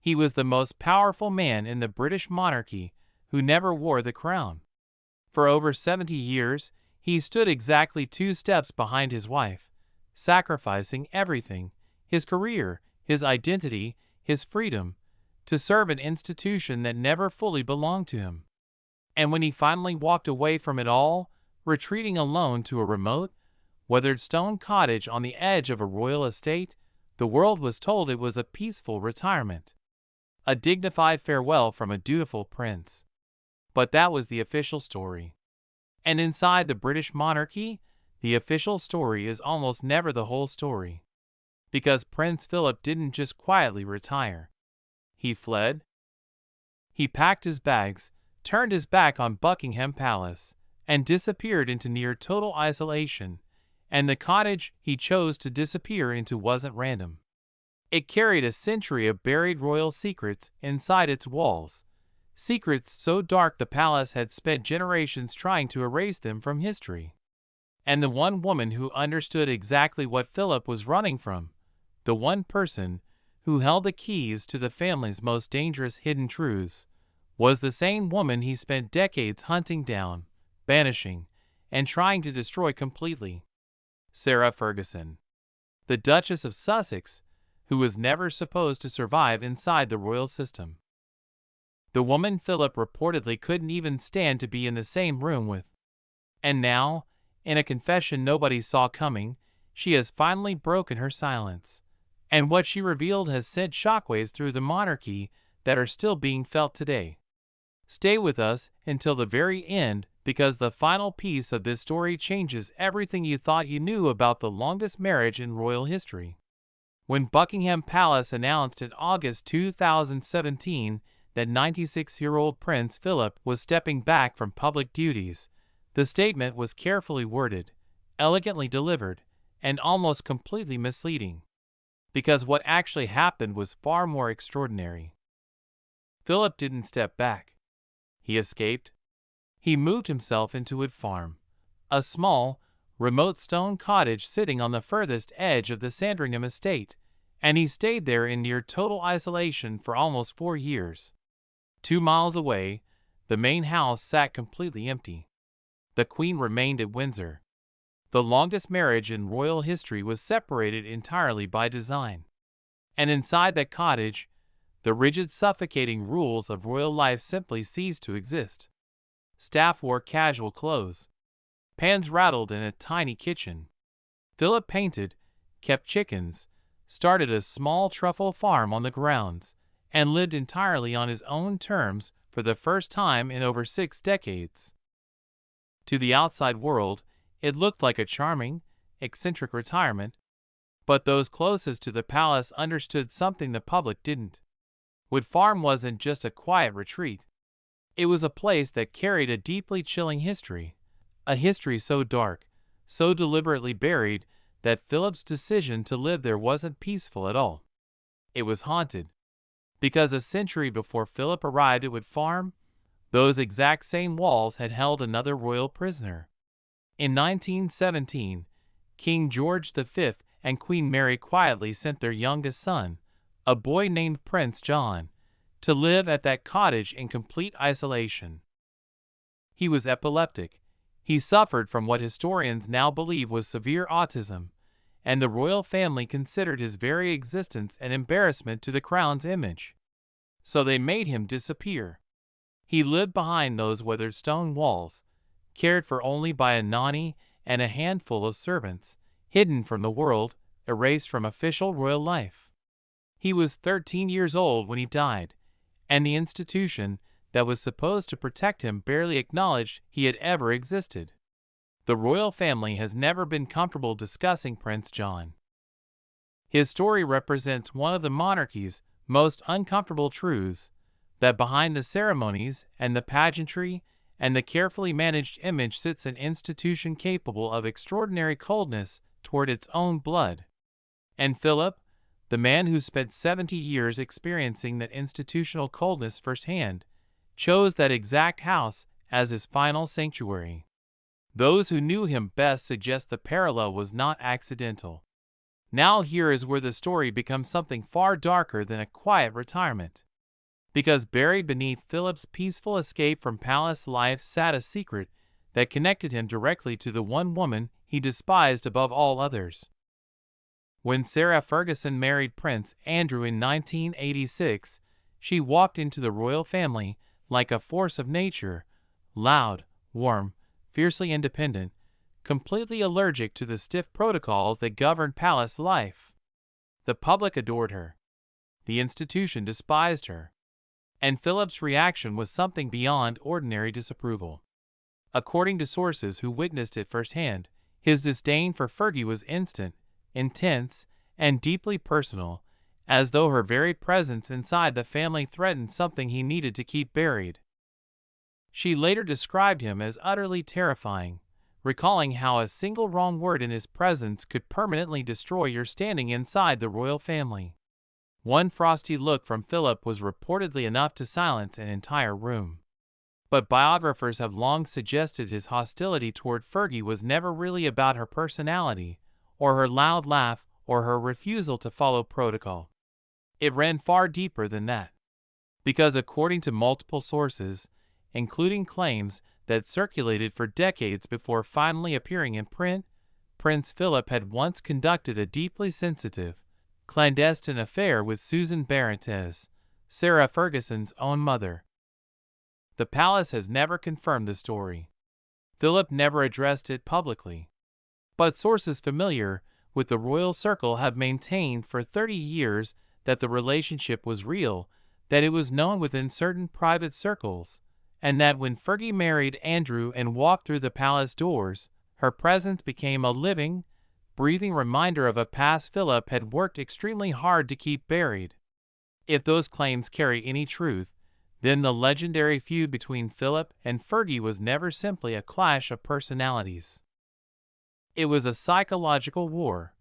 He was the most powerful man in the British monarchy who never wore the crown. For over 70 years, he stood exactly 2 steps behind his wife, sacrificing everything, his career, his identity, his freedom, to serve an institution that never fully belonged to him. And when he finally walked away from it all, retreating alone to a remote, weathered stone cottage on the edge of a royal estate, the world was told it was a peaceful retirement, a dignified farewell from a dutiful prince. But that was the official story. And inside the British monarchy, the official story is almost never the whole story. Because Prince Philip didn't just quietly retire. He fled. He packed his bags, turned his back on Buckingham Palace, and disappeared into near total isolation. And the cottage he chose to disappear into wasn't random. It carried a century of buried royal secrets inside its walls. Secrets so dark the palace had spent generations trying to erase them from history. And the one woman who understood exactly what Philip was running from, the one person who held the keys to the family's most dangerous hidden truths, was the same woman he spent decades hunting down, banishing, and trying to destroy completely. Sarah Ferguson, the Duchess of Sussex, who was never supposed to survive inside the royal system. The woman Philip reportedly couldn't even stand to be in the same room with. And now, in a confession nobody saw coming, she has finally broken her silence. And what she revealed has sent shockwaves through the monarchy that are still being felt today. Stay with us until the very end, because the final piece of this story changes everything you thought you knew about the longest marriage in royal history. When Buckingham Palace announced in August 2017 that 96-year-old Prince Philip was stepping back from public duties, the statement was carefully worded, elegantly delivered, and almost completely misleading. Because what actually happened was far more extraordinary. Philip didn't step back. He escaped. He moved himself into Wood Farm, a small, remote stone cottage sitting on the furthest edge of the Sandringham estate, and he stayed there in near total isolation for almost 4 years. 2 miles away, the main house sat completely empty. The Queen remained at Windsor. The longest marriage in royal history was separated entirely by design. And inside that cottage, the rigid, suffocating rules of royal life simply ceased to exist. Staff wore casual clothes. Pans rattled in a tiny kitchen. Philip painted, kept chickens, started a small truffle farm on the grounds, and lived entirely on his own terms for the first time in over 6 decades. To the outside world, it looked like a charming, eccentric retirement, but those closest to the palace understood something the public didn't. Wood Farm wasn't just a quiet retreat. It was a place that carried a deeply chilling history, a history so dark, so deliberately buried, that Philip's decision to live there wasn't peaceful at all. It was haunted. Because a century before Philip arrived at Wood Farm, those exact same walls had held another royal prisoner. In 1917, King George V and Queen Mary quietly sent their youngest son, a boy named Prince John, to live at that cottage in complete isolation. He was epileptic. He suffered from what historians now believe was severe autism, and the royal family considered his very existence an embarrassment to the crown's image. So they made him disappear. He lived behind those weathered stone walls, cared for only by a nanny and a handful of servants, hidden from the world, erased from official royal life. He was 13 years old when he died, and the institution that was supposed to protect him barely acknowledged he had ever existed. The royal family has never been comfortable discussing Prince John. His story represents one of the monarchy's most uncomfortable truths, that behind the ceremonies and the pageantry and the carefully managed image sits an institution capable of extraordinary coldness toward its own blood. And Philip, the man who spent 70 years experiencing that institutional coldness firsthand, chose that exact house as his final sanctuary. Those who knew him best suggest the parallel was not accidental. Now here is where the story becomes something far darker than a quiet retirement. Because buried beneath Philip's peaceful escape from palace life sat a secret that connected him directly to the one woman he despised above all others. When Sarah Ferguson married Prince Andrew in 1986, she walked into the royal family like a force of nature, loud, warm, fiercely independent, completely allergic to the stiff protocols that governed palace life. The public adored her. The institution despised her. And Philip's reaction was something beyond ordinary disapproval. According to sources who witnessed it firsthand, his disdain for Fergie was instant, intense, and deeply personal, as though her very presence inside the family threatened something he needed to keep buried. She later described him as utterly terrifying, recalling how a single wrong word in his presence could permanently destroy your standing inside the royal family. One frosty look from Philip was reportedly enough to silence an entire room. But biographers have long suggested his hostility toward Fergie was never really about her personality, or her loud laugh, or her refusal to follow protocol. It ran far deeper than that. Because according to multiple sources, including claims that circulated for decades before finally appearing in print, Prince Philip had once conducted a deeply sensitive, clandestine affair with Susan Barrettez, Sarah Ferguson's own mother. The palace has never confirmed the story. Philip never addressed it publicly. But sources familiar with the royal circle have maintained for 30 years that the relationship was real, that it was known within certain private circles, and that when Fergie married Andrew and walked through the palace doors, her presence became a living, breathing reminder of a past Philip had worked extremely hard to keep buried. If those claims carry any truth, then the legendary feud between Philip and Fergie was never simply a clash of personalities. It was a psychological war,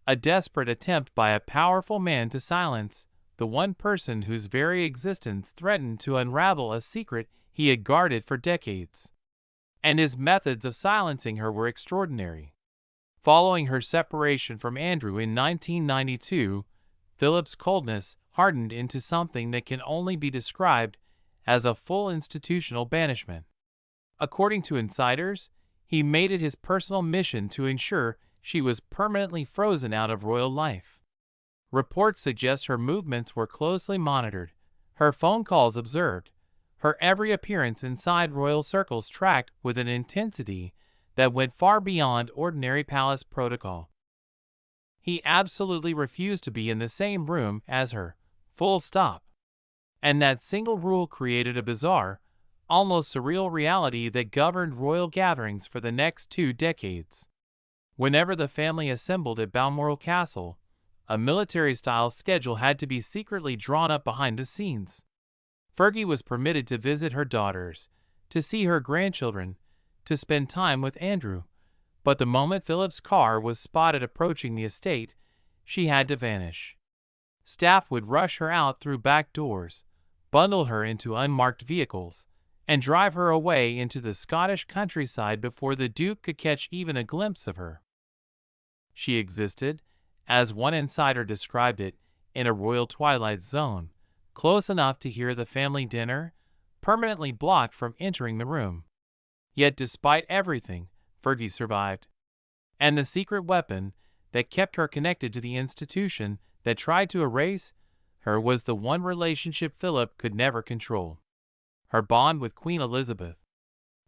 a desperate attempt by a powerful man to silence the one person whose very existence threatened to unravel a secret he had guarded for decades. And his methods of silencing her were extraordinary. Following her separation from Andrew in 1992, Philip's coldness hardened into something that can only be described as a full institutional banishment. According to insiders, he made it his personal mission to ensure she was permanently frozen out of royal life. Reports suggest her movements were closely monitored, her phone calls observed, her every appearance inside royal circles tracked with an intensity that went far beyond ordinary palace protocol. He absolutely refused to be in the same room as her, full stop. And that single rule created a bizarre, almost surreal reality that governed royal gatherings for the next 2 decades. Whenever the family assembled at Balmoral Castle, a military-style schedule had to be secretly drawn up behind the scenes. Fergie was permitted to visit her daughters, to see her grandchildren, to spend time with Andrew, but the moment Philip's car was spotted approaching the estate, she had to vanish. Staff would rush her out through back doors, bundle her into unmarked vehicles, and drive her away into the Scottish countryside before the Duke could catch even a glimpse of her. She existed, as one insider described it, in a royal twilight zone, close enough to hear the family dinner, permanently blocked from entering the room. Yet despite everything, Fergie survived. And the secret weapon that kept her connected to the institution that tried to erase her was the one relationship Philip could never control: her bond with Queen Elizabeth.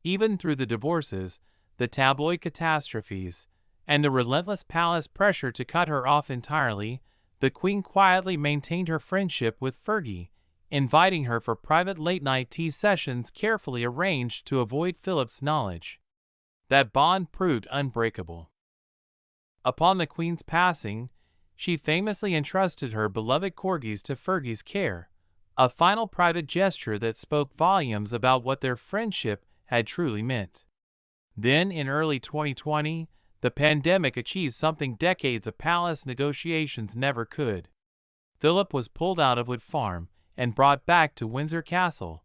Even through the divorces, the tabloid catastrophes, and the relentless palace pressure to cut her off entirely, the Queen quietly maintained her friendship with Fergie, inviting her for private late-night tea sessions carefully arranged to avoid Philip's knowledge. That bond proved unbreakable. Upon the Queen's passing, she famously entrusted her beloved corgis to Fergie's care, a final private gesture that spoke volumes about what their friendship had truly meant. Then, in early 2020, the pandemic achieved something decades of palace negotiations never could. Philip was pulled out of Wood Farm and brought back to Windsor Castle,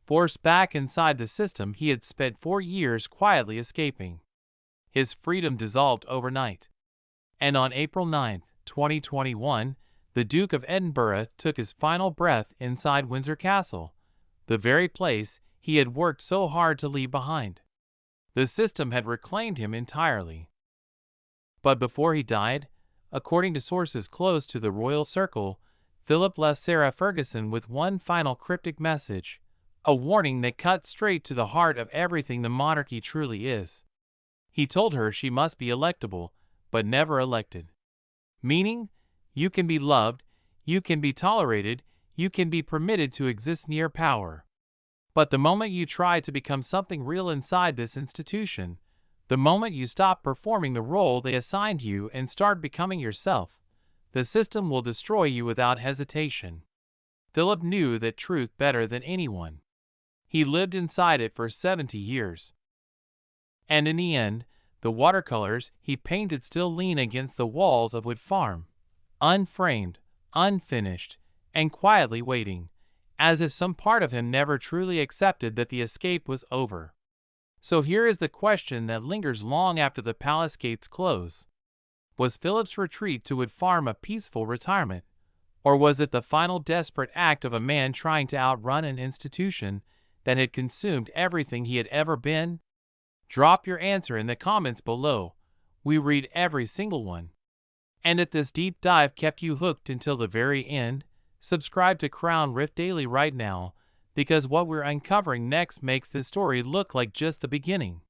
forced back inside the system he had spent 4 years quietly escaping. His freedom dissolved overnight. And on April 9, 2021, the Duke of Edinburgh took his final breath inside Windsor Castle, the very place he had worked so hard to leave behind. The system had reclaimed him entirely. But before he died, according to sources close to the royal circle, Philip left Sarah Ferguson with one final cryptic message, a warning that cut straight to the heart of everything the monarchy truly is. He told her she must be electable, but never elected. Meaning, you can be loved, you can be tolerated, you can be permitted to exist near power. But the moment you try to become something real inside this institution, the moment you stop performing the role they assigned you and start becoming yourself, the system will destroy you without hesitation. Philip knew that truth better than anyone. He lived inside it for 70 years. And in the end, the watercolors he painted still lean against the walls of Wood Farm, unframed, unfinished, and quietly waiting, as if some part of him never truly accepted that the escape was over. So here is the question that lingers long after the palace gates close. Was Philip's retreat to Wood Farm a peaceful retirement, or was it the final desperate act of a man trying to outrun an institution that had consumed everything he had ever been? Drop your answer in the comments below. We read every single one. And if this deep dive kept you hooked until the very end, subscribe to Crown Rift Daily right now, because what we're uncovering next makes this story look like just the beginning.